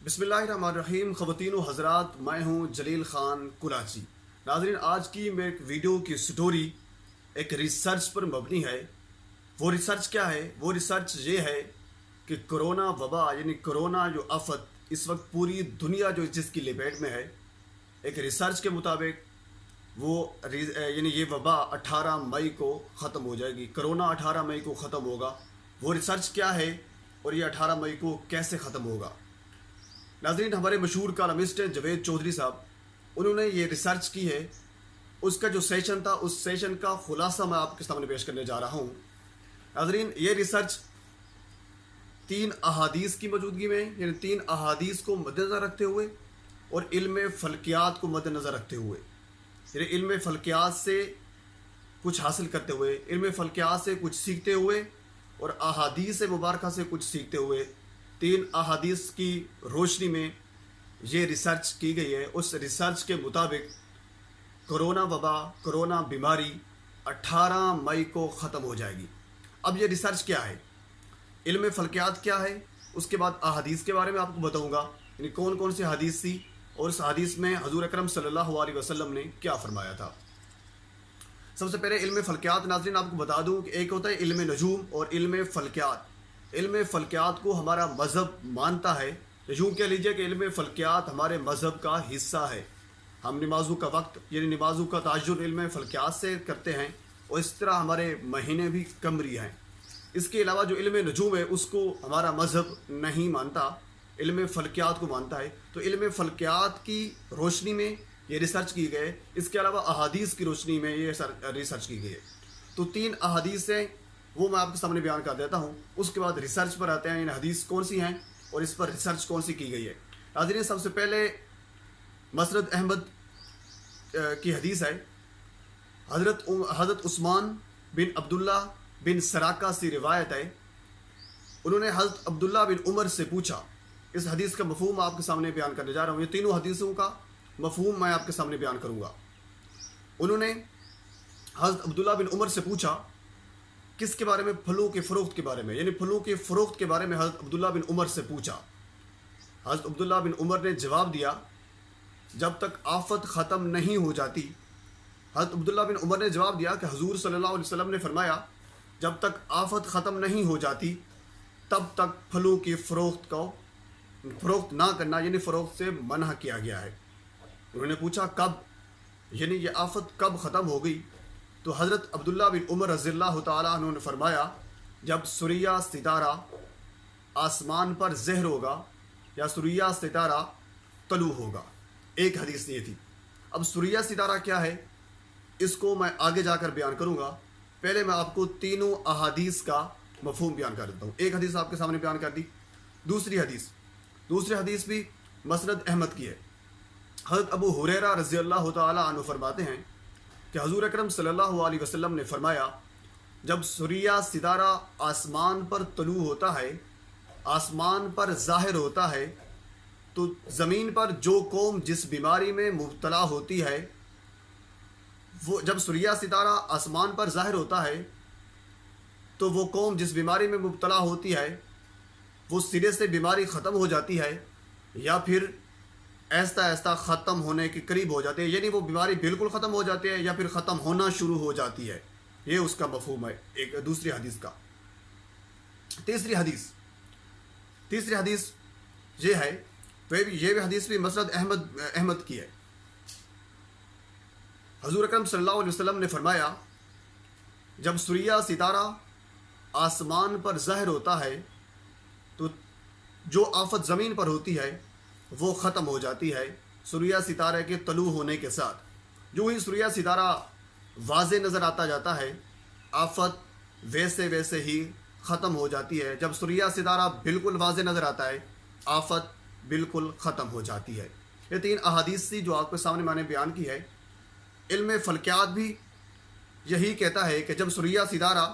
बिस्मिल्लाहिर्रहमानिर्रहीम। ख़वातीन व हज़रात, मैं हूँ जलील ख़ान कुराची। नाज़रीन, आज की मेरे वीडियो की स्टोरी एक रिसर्च पर मबनी है। वो रिसर्च क्या है? वो रिसर्च ये है कि कोरोना वबा यानी कोरोना जो आफत इस वक्त पूरी दुनिया जो जिसकी लपेट में है, एक रिसर्च के मुताबिक वो यानी ये वबा 18 मई को ख़त्म हो जाएगी। कोरोना 18 मई को ख़त्म होगा। वो रिसर्च क्या है और ये 18 मई को कैसे ख़त्म होगा? नाज़रीन, हमारे मशहूर कॉलमिस्ट हैं जवेद चौधरी साहब, उन्होंने ये रिसर्च की है। उसका जो सेशन था, उस सेशन का खुलासा मैं आपके सामने पेश करने जा रहा हूँ। नाज़रीन, ये रिसर्च 3 अहादीस की मौजूदगी में, यानी 3 अहादीस को मद्देनज़र रखते हुए और इल्म फ़ल्कियात को मद्देनज़र रखते हुए, यानी इल्म फ़ल्कियात से कुछ हासिल करते हुए, इल्म फ़ल्कियात से कुछ सीखते हुए और अहादीस मुबारक से कुछ सीखते हुए 3 अहादीस की रोशनी में ये रिसर्च की गई है। उस रिसर्च के मुताबिक कोरोना वबा, कोरोना बीमारी 18 मई को ख़त्म हो जाएगी। अब ये रिसर्च क्या है, इल्म फ़ल्कियात क्या है, उसके बाद अहादीस के बारे में आपको बताऊंगा, यानी कौन कौन सी हदीस थी और उस हदीस में हजूर अकरम सल्लल्लाहु अलैहि वसल्लम ने क्या फरमाया था। सबसे पहले इल्म फ़ल्कियात। नाज़रीन, आपको बता दूं कि एक होता है इल्म नजूम और इल्म फ़ल्कियात। इल्म फ़ल्कियात को हमारा मज़हब मानता है, यूँ कह लीजिए कि इल्म फ़ल्कियात हमारे मज़हब का हिस्सा है। हम नमाज़ों का वक्त यानी नमाज़ों का ताज्जुल इल्म फ़ल्कियात से करते हैं और इस तरह हमारे महीने भी कमरी हैं। इसके अलावा जो इल्म नजूम है उसको हमारा मज़हब नहीं मानता, इल्म फ़ल्कियात को मानता है। तो इल्म फ़ल्कियात की रोशनी में ये रिसर्च की गई है। इसके अलावा अहादीस की रोशनी में ये रिसर्च की गई है। तो 3 अहादीस हैं, वो मैं आपके सामने बयान कर देता हूँ। उसके बाद रिसर्च पर आते हैं, इन हदीस कौन सी हैं और इस पर रिसर्च कौन सी की गई है। नाज़रीन, सबसे पहले मसरद अहमद की हदीस है। हज़रत उस्मान बिन अब्दुल्ला बिन सराका से रिवायत है। उन्होंने हज़रत अब्दुल्ला बिन उमर से पूछा। इस हदीस का मफहूम आपके सामने बयान करने जा रहा हूँ। ये तीनों हदीसों का मफहूम मैं आपके सामने बयान करूँगा। उन्होंने हज़रत अब्दुल्ला बिन उमर से पूछा किसके बारे में? फलों के फ़रोख्त के बारे में, यानी फलों के फ़रोख्त के बारे में हज़रत अब्दुल्ला बिन उमर से पूछा। हज़रत अब्दुल्ला बिन उमर ने जवाब दिया, जब तक आफत ख़त्म नहीं हो जाती। हज़रत अब्दुल्ला बिन उमर ने जवाब दिया कि हुज़ूर सल्लल्लाहु अलैहि वसल्लम ने फरमाया, जब तक आफत ख़त्म नहीं हो जाती तब तक फलों की फ़रोख्त ना करना, यानी फ़रोख्त से मना किया गया है। उन्होंने पूछा कब, यानी ये आफत कब ख़त्म हो गई? तो हज़रत अब्दुल्ला बिन उमर रज़ियल्लाहु ताला अन्हु ने फरमाया, जब सूर्या सितारा आसमान पर ज़हर होगा या सूर्या सितारा तलू होगा। एक हदीस ये थी। अब सूर्या सितारा क्या है इसको मैं आगे जाकर बयान करूँगा। पहले मैं आपको तीनों अहादीस का मफहूम बयान कर देता हूँ। एक हदीस आपके सामने बयान कर दी। दूसरी हदीस भी मसनद अहमद की है। हज़रत अबू हुरैरा रज़ियल्लाहु ताला अन्हु फरमाते हैं कि हजूर अकरम सल्लल्लाहु अलैहि वसल्लम ने फरमाया, जब सूर्या सितारा आसमान पर तलू होता है, आसमान पर ज़ाहिर होता है, तो ज़मीन पर जो कौम जिस बीमारी में मुब्तला होती है, वो जब सूर्या सितारा आसमान पर ज़ाहिर होता है तो वो कौम जिस बीमारी में मुब्तला होती है वो सिरे से बीमारी ख़त्म हो जाती है या फिर ऐसा ऐसा ख़त्म होने के करीब हो जाती है, यानी वो बीमारी बिल्कुल ख़त्म हो जाती है या फिर ख़त्म होना शुरू हो जाती है। ये उसका मफहूम है एक दूसरी हदीस का। तीसरी हदीस ये है, ये भी हदीस भी मसरद अहमद की है। हजूर अकरम सल्लल्लाहु अलैहि वसल्लम ने फरमाया, जब सूर्या सितारा आसमान पर ज़ाहिर होता है तो जो आफत ज़मीन पर होती है वो ख़त्म हो जाती है सूर्या सितारे के तलू होने के साथ। जो ही सूर्या सितारा वाज़े नज़र आता जाता है, आफत वैसे वैसे ही ख़त्म हो जाती है। जब सूर्या सितारा बिल्कुल वाज़े नज़र आता है, आफत बिल्कुल ख़त्म हो जाती है। ये 3 अहादीस थी जो आपके सामने मैंने बयान की है। इल्म फ़ल्कियात भी यही कहता है कि जब सूर्या सितारा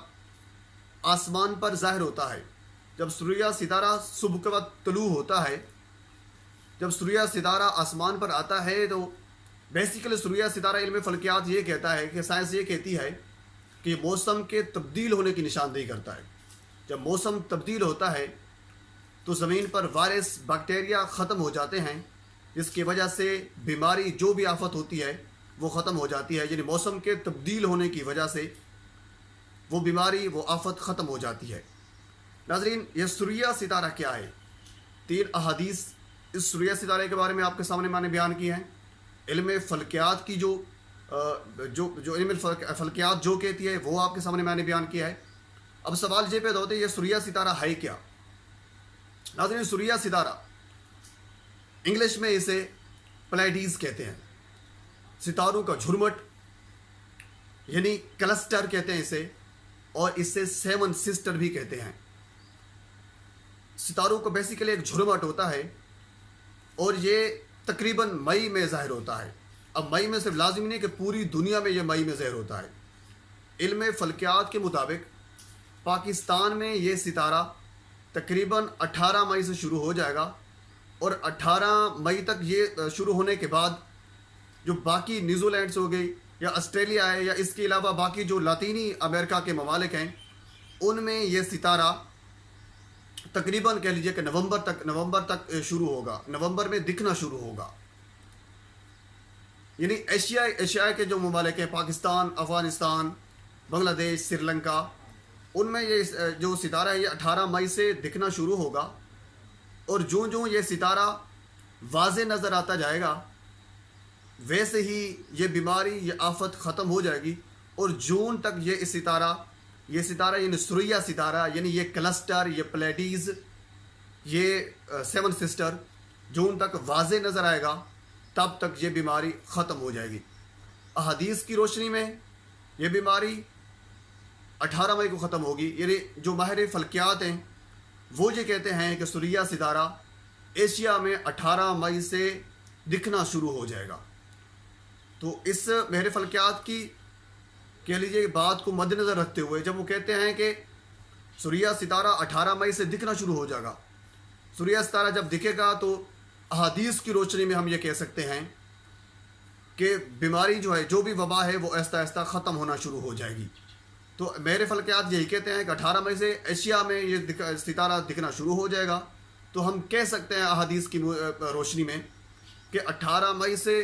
आसमान पर ज़ाहिर होता है, जब सूर्या सितारा सुबह के वक्त तलू होता है, जब सूर्या सितारा आसमान पर आता है, तो बेसिकली सूर्या सितारा इल्म फ़ल्कियात ये कहता है कि साइंस ये कहती है कि मौसम के तब्दील होने की निशानदेही करता है। जब मौसम तब्दील होता है تو زمین پر وائرس بیکٹیریا ختم ہو جاتے ہیں، جس کی وجہ سے بیماری جو بھی آفت ہوتی ہے وہ ختم ہو جاتی ہے، یعنی موسم کے تبدیل ہونے کی وجہ سے وہ بیماری وہ آفت ختم ہو جاتی ہے۔ ناظرین، یہ سوریہ ستارہ کیا ہے؟ 3 احادیث اس سوریہ ستارے کے بارے میں آپ کے سامنے میں نے بیان کی ہیں۔ علم فلکیات کی جو علم فلکیات جو کہتی ہے وہ آپ کے سامنے میں نے بیان کیا ہے۔ اب سوال یہ پیدا ہوتے ہیں، یہ سوریہ ستارہ ہے کیا؟ ناظرین، سوریہ ستارہ انگلش میں اسے پلیڈیز کہتے ہیں، ستاروں کا جھرمٹ، یعنی کلسٹر کہتے ہیں اسے، اور اسے 7 سسٹر بھی کہتے ہیں۔ ستاروں کو بیسیکلی ایک جھرمٹ ہوتا ہے اور یہ تقریباً مئی میں ظاہر ہوتا ہے۔ اب مئی میں صرف لازم نہیں کہ پوری دنیا میں یہ مئی میں ظاہر ہوتا ہے۔ علم فلکیات کے مطابق پاکستان میں یہ ستارہ تقریباً 18 مئی سے شروع ہو جائے گا، اور 18 مئی تک یہ شروع ہونے کے بعد جو باقی نیوزی لینڈس ہو گئی یا آسٹریلیا ہے یا اس کے علاوہ باقی جو لاطینی امریکہ کے ممالک ہیں، ان میں یہ ستارہ تقریباً کہہ لیجئے کہ نومبر تک شروع ہوگا، نومبر میں دکھنا شروع ہوگا۔ یعنی ایشیا کے جو ممالک ہیں، پاکستان، افغانستان، بنگلہ دیش، سری لنکا، ان میں یہ جو ستارہ ہے یہ 18 مئی سے دکھنا شروع ہوگا، اور جو یہ ستارہ واضح نظر آتا جائے گا ویسے ہی یہ بیماری، یہ آفت ختم ہو جائے گی، اور جون تک یہ ستارہ یعنی سوریہ ستارہ، یعنی یہ کلسٹر، یہ پلیڈیز، یہ 7 سسٹر جون تک واضح نظر آئے گا، تب تک یہ بیماری ختم ہو جائے گی۔ احادیث کی روشنی میں یہ بیماری 18 مئی کو ختم ہوگی، یعنی جو ماہر فلکیات ہیں وہ یہ کہتے ہیں کہ سوریہ ستارہ ایشیا میں 18 مئی سے دکھنا شروع ہو جائے گا۔ تو اس ماہر فلکیات کی کہہ لیجیے بات کو مد نظر رکھتے ہوئے جب وہ کہتے ہیں کہ سوریہ ستارہ 18 مئی سے دکھنا شروع ہو جائے گا، سوریہ ستارہ جب دکھے گا تو احادیث کی روشنی میں ہم یہ کہہ سکتے ہیں کہ بیماری جو ہے، جو بھی وبا ہے، وہ آہستہ آہستہ ختم ہونا شروع ہو جائے گی۔ تو ماہر فلکیات یہی کہتے ہیں کہ 18 مئی سے ایشیا میں یہ ستارہ دکھنا شروع ہو جائے گا۔ تو ہم کہہ سکتے ہیں احادیث کی روشنی میں کہ 18 مئی سے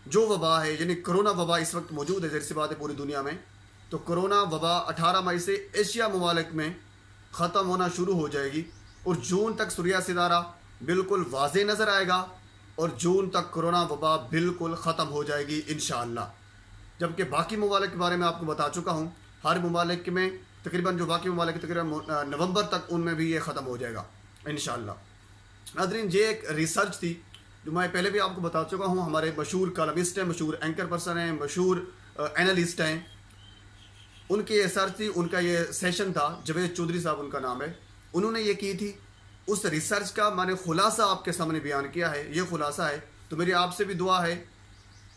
جو وبا ہے، یعنی کرونا وبا اس وقت موجود ہے، ظاہر سی بات ہے پوری دنیا میں، تو کرونا وبا 18 مئی سے ایشیا ممالک میں ختم ہونا شروع ہو جائے گی، اور جون تک سوریہ ستارہ بالکل واضح نظر آئے گا، اور جون تک کرونا وبا بالکل ختم ہو جائے گی انشاءاللہ۔ جبکہ باقی ممالک کے بارے میں آپ کو بتا چکا ہوں، ہر ممالک میں تقریباً جو باقی ممالک تقریباً نومبر تک ان میں بھی یہ ختم ہو جائے گا انشاءاللہ۔ ناظرین، یہ ایک ریسرچ تھی جو میں پہلے بھی آپ کو بتا چکا ہوں، ہمارے مشہور کالمسٹ ہیں، مشہور اینکر پرسن ہیں، مشہور اینالسٹ ہیں، ان کی یہ ریسرچ تھی، ان کا یہ سیشن تھا، جاوید چودھری صاحب ان کا نام ہے، انہوں نے یہ کی تھی۔ اس ریسرچ کا میں نے خلاصہ آپ کے سامنے بیان کیا ہے، یہ خلاصہ ہے۔ تو میری آپ سے بھی دعا ہے،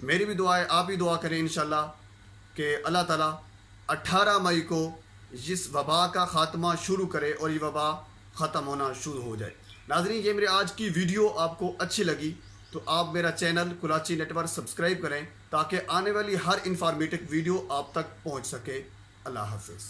میری بھی دعا ہے، آپ بھی دعا کریں انشاءاللہ کہ اللہ تعالیٰ 18 مئی کو اس وبا کا خاتمہ شروع کرے اور یہ وبا ختم ہونا شروع ہو جائے۔ ناظرین، یہ میری آج کی ویڈیو آپ کو اچھی لگی تو آپ میرا channel Karachi network subscribe کریں تاکہ آنے والی ہر انفارمیٹو ویڈیو آپ تک پہنچ سکے۔ اللہ حافظ۔